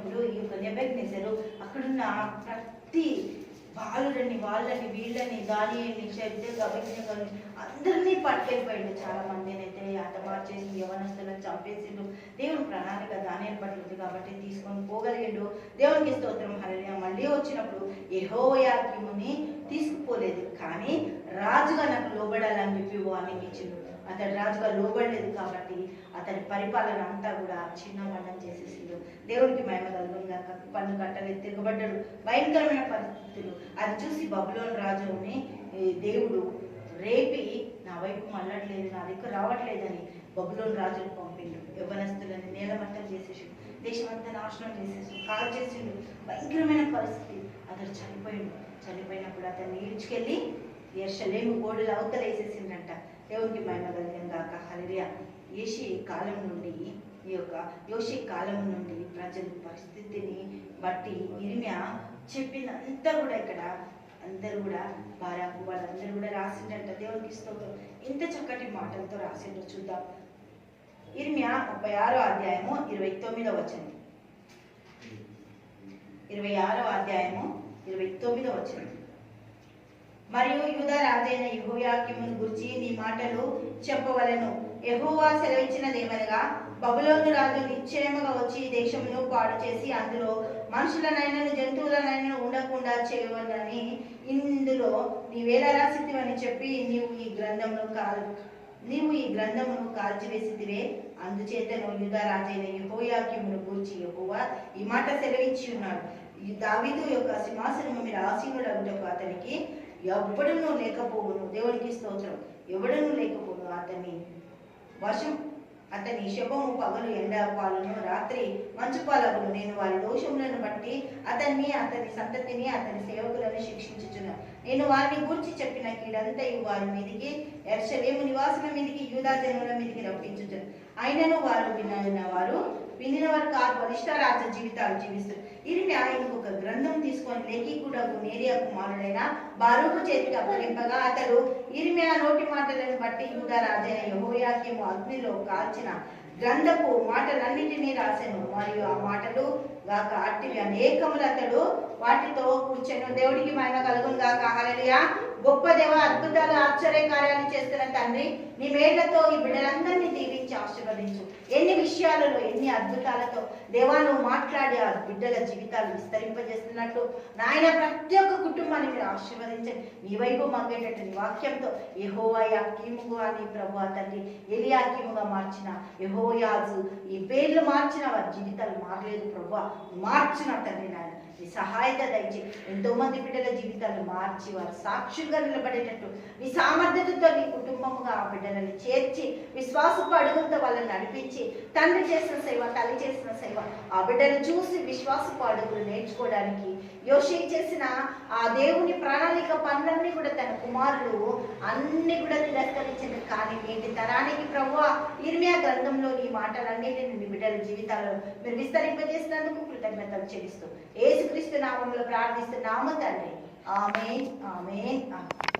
వచ్చినప్పుడు ఈ యొక్క నెబుకద్నెజరు అక్కడున్న ప్రతి వాళ్ళని వీళ్ళని దానియేలుని షద్రకుని అందరినీ పట్టుకెళ్ళిపోయిండు. చాలా మందిని అయితే హతమార్చేసి యవనస్తులను చంపేసిండు. దేవుని ప్రణాళిక దానియేలు పట్ల ఉంది కాబట్టి తీసుకొని పోగలిగిండు. దేవునికి స్తోత్రం. హల్లెలూయా. మళ్ళీ వచ్చినప్పుడు యెహోయాకీముని తీసుకుపోలేదు, కానీ రాజుగా నాకు లోబడాలని చెప్పి వార్నింగ్ ఇచ్చిండు. అతడు రాజుగా లోబడలేదు కాబట్టి అతని పరిపాలన అంతా కూడా చిన్నమండం చేసేసిండు. దేవుడికి మహిమ కలుగును గాక. పన్ను కట్టలేదు, తిరగబడ్డాడు, భయంకరమైన పరిస్థితులు. అది చూసి బబులోను రాజుని దేవుడు రేపి నా వైపు మళ్ళట్లేదు, నా దగ్గర రావట్లేదని బబులోను రాజును పంపిండు. యవ్వనస్తులని నేలమట్టం చేసేసిండు, దేశమంతా నాశనం చేసేసిండు, కాల్ చేసిండు. భయంకరమైన పరిస్థితి. అతడు చనిపోయినప్పుడు అతన్ని ఈడ్చుకెళ్ళి యెరూషలేము గోడల అవతల వేసేసిందంట. దేవునికి మహిమ కలుగును గాక. హల్లెలూయా. యోషీ కాలం నుండి ప్రజల పరిస్థితిని బట్టి ఇర్మియా చెప్పిందంతా కూడా ఇక్కడ అందరూ కూడా బారాకు వాళ్ళందరూ కూడా రాసిండంట. దేవునికి స్తోత్రం. ఇంత చక్కటి మాటలతో రాసిండో చూద్దాం. ఇర్మియా 36వ అధ్యాయము 29వ వచనం. 26వ అధ్యాయము 29వ వచనం. మరియు యూదా రాజైన యెహోయాకీమును గురించి నీ మాటలు చెప్పవలెను. యెహోవా సెలవిచ్చినదేమనగా, బబులోను రాజు నిశ్చయముగా వచ్చి ఈ దేశమును పాడు చేసి అందులో మనుషులనైనను జంతువులనైనను ఉండకుండా చేయవలని ఇందులో నీవేలా రాసితివని చెప్పి నీవు ఈ గ్రంథమును కాల్చివేసితివే. అందుచేతను యూదా రాజైన యెహోయాకీమును గూర్చి యెహోవా ఈ మాట సెలవిచ్చి ఉన్నాడు. ఈ దావీదు యొక్క సింహాసనము మీద ఆసీనుడగుటకు అతనికి ఎవడనూ లేకపోవును. దేవునికి స్తోత్రం. ఎవడనూ లేకపోను. అతని శబము పగలు ఎండ పాలను, రాత్రి మంచు పాలగును. నేను వారి దోషములను బట్టి అతన్ని, అతని సంతతిని, అతని సేవకులను శిక్షించుచున్నాను. నేను వారిని గూర్చి చెప్పిన కీడంతయు వారి మీదికి, యెరూషలేము నివాసుల మీదికి, యూదా జనుల మీదికి రప్పించుచున్నాను. అయినను వారు వినిన వారు కాదు, బలిష్ట రాజ్య జీవితాలు జీవిస్తారు. ఇర్మియా ఇంకొక గ్రంథం తీసుకొని లేఖికుడకు నేరియా కుమారుడైన బారూకు చేతికి అప్పగింపగా అతడు ఇర్మియా నోటి మాటలను బట్టి యూదా రాజైన యెహోయాకీము అగ్నిలో కాల్చిన గ్రంథపు మాటలన్నిటినీ రాసెను. మరియు ఆ మాటలు గాక అట్టివి అనేకములు అతడు వాటితో కూర్చెను. దేవుడికి మహిమ కలుగును గాక. హల్లెలూయా. గొప్ప దేవ, అద్భుతాలు ఆశ్చర్య కార్యాలు చేస్తున్న తండ్రి, నీ మేళ్లతో ఈ బిడ్డలందరినీ దీవించి ఆశీర్వదించు. ఎన్ని విషయాలలో, ఎన్ని అద్భుతాలతో దేవా నువ్వు మాట్లాడి ఆ బిడ్డల జీవితాలు విస్తరింపజేస్తున్నట్టు నాయన ప్రతి ఒక్క కుటుంబాన్ని మీరు ఆశీర్వదించండి. నీ వైపు మగ్గేటట్టు నీ వాక్యంతో యెహోయాకీముగా నీ ప్రభు తండ్రి ఎలియాకీముగా మార్చిన యెహోయాజు ఈ పేర్లు మార్చిన వారి జీవితాలు మారలేదు ప్రభు, మార్చిన తండ్రి నాయన నీ సహాయత దయచి ఎంతో మంది బిడ్డల జీవితాలు మార్చి వారు సాక్షులుగా నిలబడేటట్టు నీ సామర్థ్యతతో నీ కుటుంబముగా ఆ బిడ్డలను చేర్చి విశ్వాసపు అడుగులతో వాళ్ళని నడిపించి తండ్రి చేసిన సేవ, తల్లి చేసిన సేవ ఆ బిడ్డలు చూసి విశ్వాసపు అడుగులు నేర్చుకోవడానికి యోషీ చేసిన ఆ దేవుని ప్రణాళిక పనులన్నీ కూడా తన కుమారులు అన్ని కూడా తిరస్కరించింది. కానీ నేటి తరానికి ప్రభువా ఇర్మియా గ్రంథంలో ఈ మాటలన్నిటిని నీ బిడ్డల జీవితాల్లో మీరు విస్తరింపజేసినందుకు కృతజ్ఞతలు చెల్లిస్తూ యేసుక్రీస్తు నామములో ప్రార్థిస్తున్నాము తండ్రి. ఆమేన్, ఆమేన్, ఆమేన్.